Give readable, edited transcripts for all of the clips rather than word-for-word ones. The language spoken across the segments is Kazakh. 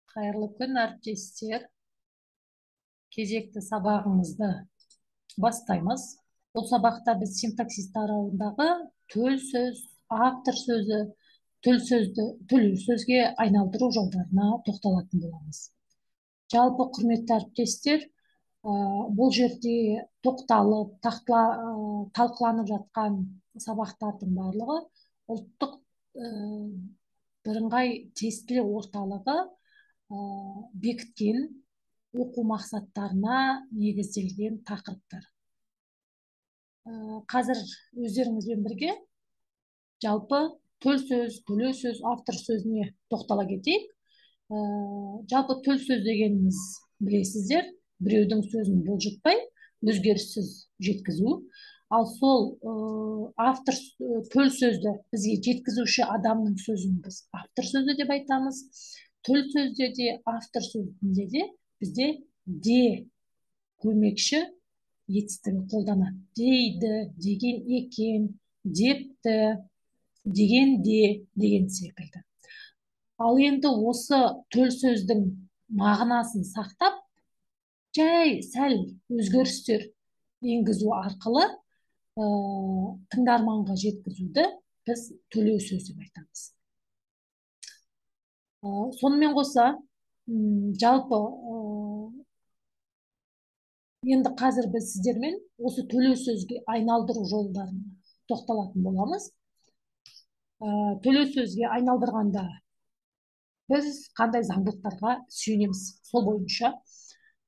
Қайырлы күн, әріптестер. Кезекті сабағымызды бастаймыз. Бұл сабақта біз синтаксис тарауындағы төл сөз, автор сөзі, төл сөзге айналдыру жолдарына тоқталатын боламыз. Жалпы құрметті әріптестер, бұл жерде тоқталып, талқыланып жатқан сабақтардың барлығы ұлттық бірыңғай тестілеу орталығы бекіткен оқу мақсаттарына негізделген тақырыптар. Қазір өздеріңізбен бірге жалпы төл сөз, төлеу сөз, автор сөзіне тоқтала кетейік. Жалпы төл сөз дегеніміз білесіздер, біреудің сөзін бұлжытпай, өзгеріссіз жеткізу. Ал сол автор төл сөзді бізге жеткізуші адамның сөзін біз автор сөзі деп айтамыз. Төл сөзде де, автор сөзінде де бізде де көмекші етістігі қолданады. Дейді, деген екен, депті, деген де, деген секілді. Ал енді осы төл сөздің мағынасын сақтап, жай сәл өзгерістер енгізу арқылы тыңдарманға жеткізуді біз төлеу сөз деп айтамыз. Сонымен қоса, жалпы енді қазір біз сіздермен осы төлеу сөзге айналдыру жолдарына тоқталатын боламыз. Төлеу сөзге айналдырғанда біз қандай заңдылықтарға сүйенеміз, сол бойынша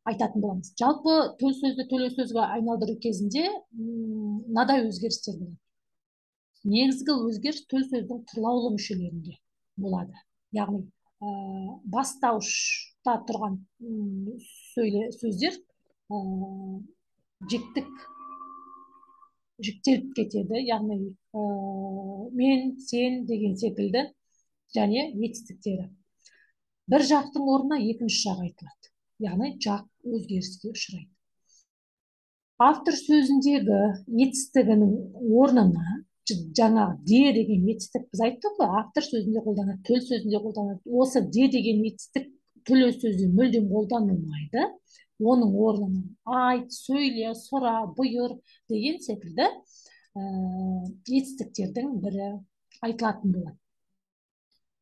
айтатын боламыз. Жалпы төл сөзді төлеу сөзге айналдыру кезінде мынадай өзгерістер болады. Негізгі өзгеріс төл сөздің тұрлаулы мүшелерінде болады. Яғни бастаушта тұрған сөздер жіктеліп кетеді. Яғни мен, сен деген секілді және етістіктері. Бір жақтың орнына екінші жақ айтылады. Яғни жақ өзгеріске ұшырайды. Автор сөзіндегі етістігінің орнына жаңа де деген етістік біз айттық қой, автор сөзінде қолданады, төл сөзінде қолданады. Осы де деген етістік төлеу сөзде мүлдем қолданылмайды. Оның орнына айт, сөйле, сұра, бұйыр деген секілді етістіктердің бірі айтылатын болады.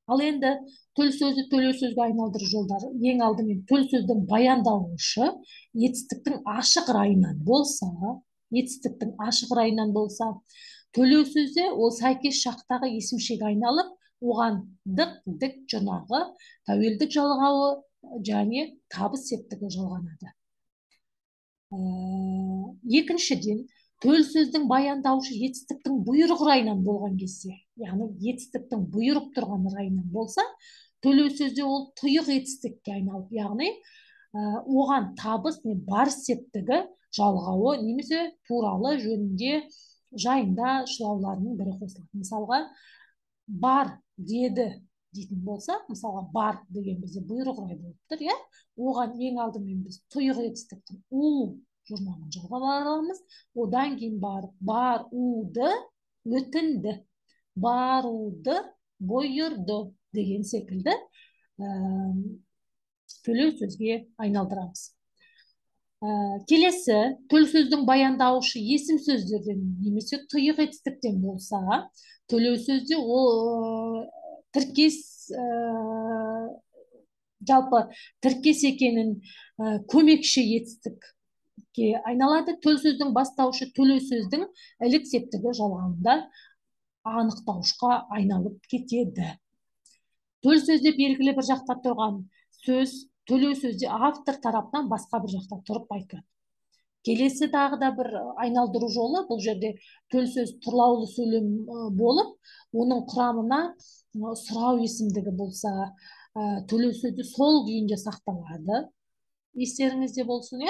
Ал енді төл сөзді төлеу сөзге айналдыру жолдары ең алдымен төл сөздің баяндауышы етістіктің ашық райынан болса, төлеу сөзде ол сәйкес шақтағы есімшеге айналып, оған дық, дік жұрнағы, тәуелдік жалғауы және табыс септігі жалғанады. Екіншіден, төл сөздің баяндаушы етістіктің бұйрық райынан болған кезде, яғни етістіктің бұйырып тұрған райынан болса, төлеу сөзде ол тұйық етістікке айналып, яғни оған табыс не барыс септігі жалғауы немесе туралы жөнінде жайында шылауларының бірі қосылады. Мысалға, бар деді дейтін болса, мысалға бар деген бізде бұйрық рай болып тұр, оған ең алдымен біз тұйық етістіктің жұрнағын жалғап аламыз. Одан кейін бар уды өтінді, баруды бұйырды деген секілді төлеу сөзге айналдырамыз. Келесі, төл сөздің баяндаушы есім сөздерден немесе тұйық етістіктен болса, төлеу сөзде ол тіркес, жалпы тіркес екенін көмекші етістікке айналады. Төл сөздің бастаушы төлеу сөздің ілік септігі жалғауында анықтауышқа айналып кетеді. Төл сөзде белгілі бір жақта тұрған сөз төлеу сөзде автор тарапынан басқа бір жақта тұрып айтылады. Келесі тағы да бір айналдыру жолы, бұл жерде төл сөз тұрлаулы сөйлем болып, оның құрамына сұрау есімдігі болса, төлеу сөзде сол күйінде сақталады. Естеріңізде болсын,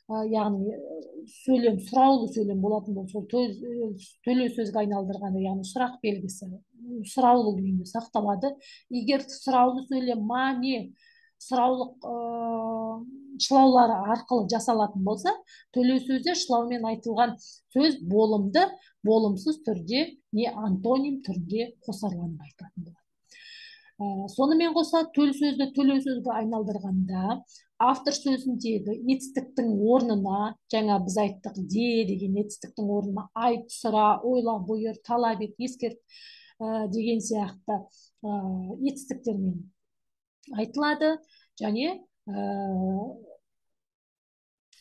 яғни сөйлем, сұраулы сөйлем болатын болса, төлеу сөзге айналдырғанда, яғни сұрақ белгісі сұраулы күйінде сақталады. Егер сұраулы сөйлем не сұраулық шылаулары арқылы жасалатын болса, төлеу сөзде шылаумен айтылған сөз болымды, болымсыз түрде не антоним түрде қосарланып айтылатын болады. Сонымен қоса төл сөзді төлеу сөзге айналдырғанда автор сөзіндегі етістіктің орнына, жаңа біз айттық, де деген етістіктің орнына айт, сұра, ойла, бұйыр, талап ет, ескерт деген сияқты етістіктермен айтылады, және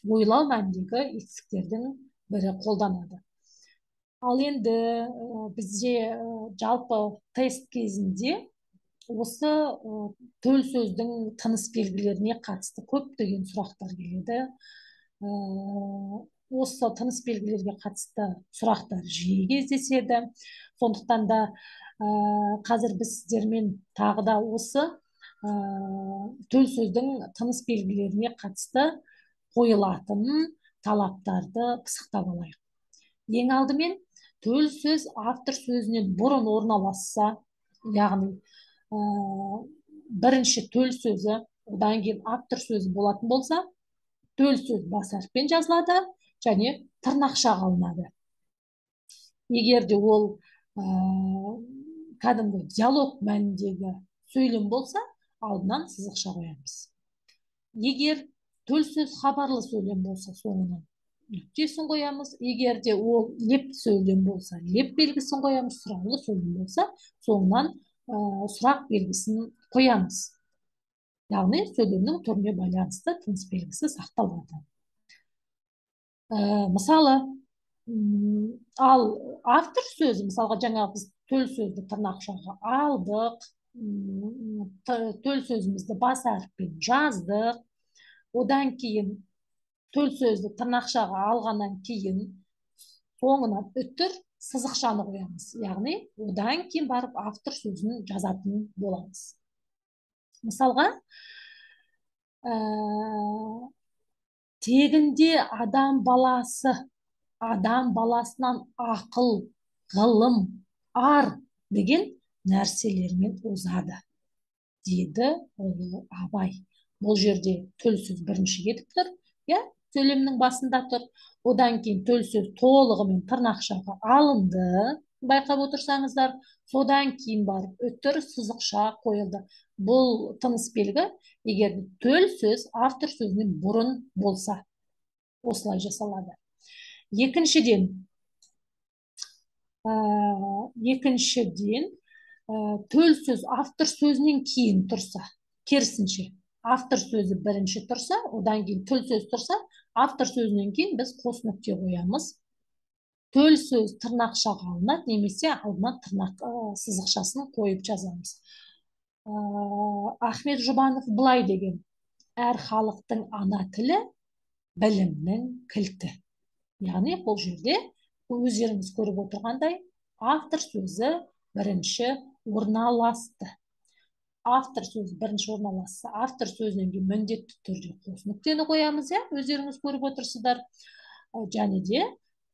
ойлау мәніндегі етістіктердің бірі қолданады. Ал енді бізде жалпы тест кезінде осы төл сөздің тыныс белгілеріне қатысты көптеген сұрақтар келеді. Осы тыныс белгілерге қатысты сұрақтар жиі кездеседі. Сондықтан да қазір біз сіздермен тағы да осы төл сөздің тыныс белгілеріне қатысты қойылатын талаптарды пысықтап алайық. Ең алдымен төл сөз автор сөзінен бұрын орналасса, яғни бірінші төл сөзі, одан кейін автор сөзі болатын болса, төл сөз бас әріппен жазылады және тырнақшаға алынады. Егер де ол кәдімгі диалог мәніндегі сөйлем болса, алдынан сызықша қоямыз. Егер төл сөз хабарлы сөйлем болса, соңынан нүктесін қоямыз. Егер де ол леп сөйлем болса, леп белгісін қоямыз. Сұраулы сөйлем болса, соңынан сұрақ белгісін қоямыз. Яғни сөйлемнің түріне байланысты тыныс белгісі сақталады. Мысалы, ал автор сөзі, мысалға жаңа біз төл сөзді тырнақшаға алдық, төл сөзімізді бас әріппен жаздық, одан кейін төл сөзді тырнақшаға алғаннан кейін соңынан үтір сызықшаны қоямыз. Яғни, одан кейін барып автор сөзін жазатын боламыз. Мысалға, тегінде адам баласынан ақыл, ғылым, ар деген нәрселермен озады, деді Абай. Бұл жерде төл сөз бірінші кетіп тұр, сөйлемнің басында тұр. Одан кейін төл сөз толығымен тырнақшаға алынды, байқап отырсаңыздар. Содан кейін барып үтір сызықша қойылды. Бұл тыныс белгі, егер төл сөз автор сөзінен бұрын болса, осылай жасалады. Екіншіден, төл сөз автор сөзінен кейін тұрса, керісінше, автор сөзі бірінші тұрса, одан кейін төл сөз тұрса, автор сөзінен кейін біз қос нүкте қоямыз. Төл сөз тырнақшаға алынады, немесе алдына тырнақ сызықшасын қойып жазамыз. Ахмет Жұбанов былай деген: әр халықтың ана тілі білімнің кілті. Яғни бұл жерде өздеріңіз көріп отырғандай автор сөзі бірінші орналасты. Автор сөзі бірінші орналасса, автор сөзінен кейін міндетті түрде қос нүктені қоямыз, өздеріңіз көріп отырсыздар. Және де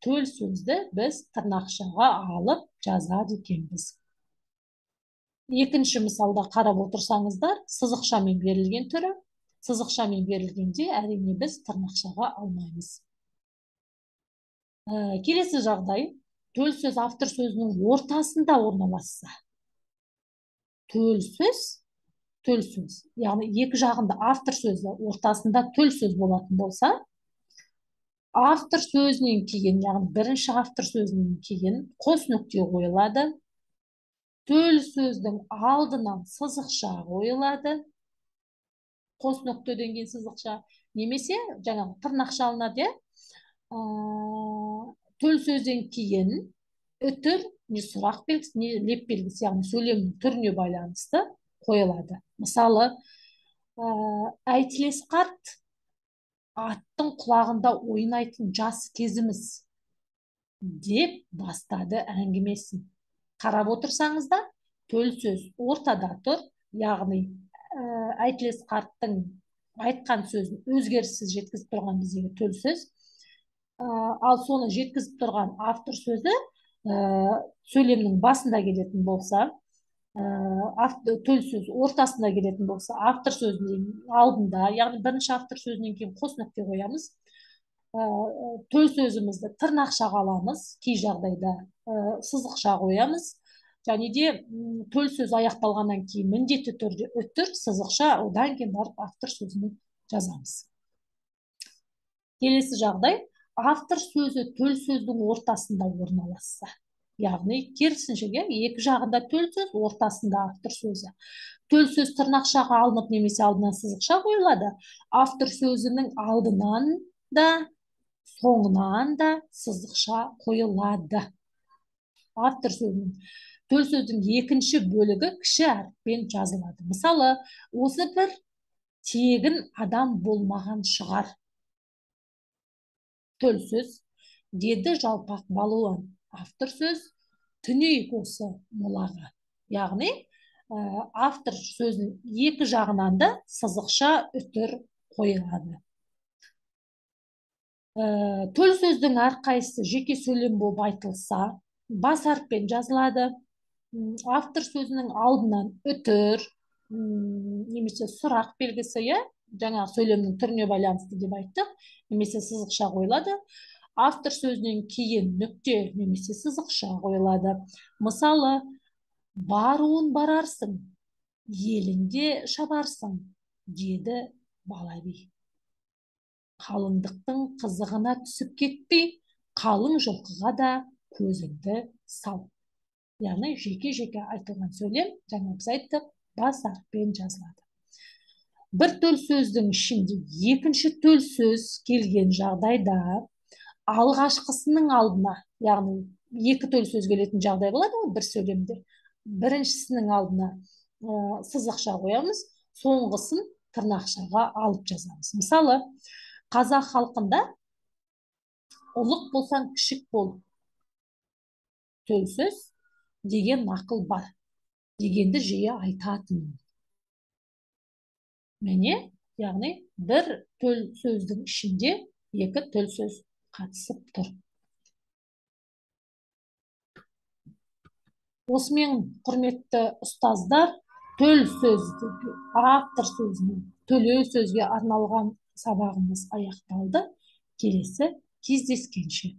төл сөзді біз тырнақшаға алып жазады екенбіз. Екінші мысалда қарап отырсаңыздар, сызықшамен берілген түрі. Сызықшамен берілгенде әрине біз тырнақшаға алмаймыз. Келесі жағдай, төл сөз автор сөзінің ортасында орналасса. Төл сөз, яғни екі жағында автор сөзі, ортасында төл сөз болатын болса, автор сөзінен кейін, яғни бірінші автор сөзінен кейін қос нүкте қойылады. Төл сөздің алдынан сызықша қойылады. Қос нүктеден кейін сызықша, немесе жаңағы тырнақша алынады. Төл сөзден кейін үтір, не сұрақ белгісі, не леп белгісі, яғни сөйлемнің түріне байланысты қойылады. Мысалы, Әйтілес қарт аттың құлағында ойнайтын жас кезіміз деп бастады әңгімесін. Қарап отырсаңызда, төл сөз ортада тұр, яғни Әйтілес қарттың айтқан сөзін өзгеріссіз жеткізіп тұрған біздегі төл сөз. Ал соны жеткізіп тұрған автор сөзі сөйлемнің басында келетін болса, төл сөз ортасында келетін болса, автор сөзінің алдында, яғни бірінші автор сөзінен кейін қос нүкте қоямыз. Төл сөзімізді тырнақшаға аламыз, кей жағдайда сызықша қоямыз. және де төл сөз аяқталғаннан кейін міндетті түрде үтір, сызықша, одан кейін барып автор сөзін жазамыз. Келесі жағдай, автор сөзі төл сөздің ортасында орналасса. Яғни керісінше, екі жағында төл сөз, ортасында автор сөзі. Төл сөз тырнақшаға алынып немесе алдынан сызықша қойылады. Автор сөзінің алдынан да, соңынан да сызықша қойылады. Автор сөзінің төл сөздің екінші бөлігі кіші әріппен жазылады. Мысалы, осы бір тегін адам болмаған шығар. Төл сөз, деді жалпақ балуан. Автор сөз, түнейік осы молаға. Яғни, автор сөзінің екі жағынан да сызықша үтір қойылады. Төл сөздің әрқайсысы жеке сөйлем болып айтылса, бас әріппен жазылады. Автор сөзінің алдынан үтір, немесе сұрақ белгісі, жаңа сөйлемнің түріне байланысты деп айттық, немесе сызықша қойылады. Автор сөзінен кейін нүкте немесе сызықша қойылады. Мысалы, баруын барарсың, еліңде шабарсың, деді бала би. Қалыңдықтың қызығына түсіп кетпей, қалың жылқыға да көзіңді сал. Яғни жеке-жеке айтылған сөйлем, жаңа біз айттық, бас әріппен жазылады. Бір төл сөздің ішінде екінші төл сөз келген жағдайда алғашқысының алдына, яғни екі төл сөз келетін жағдай болады ғой бір сөйлемде. Біріншісінің алдына сызықша қоямыз, соңғысын тырнақшаға алып жазамыз. Мысалы, қазақ халқында ұлық болсаң кішік бол төл сөз деген нақыл бар, дегенді жиі айтатын. Міне, яғни бір төл сөздің ішінде екі төл сөз қатысып тұр. Осымен, құрметті ұстаздар, төл сөзді, автор сөзінің төлеу сөзге арналған сабағымыз аяқталды. Келесі кездескенше.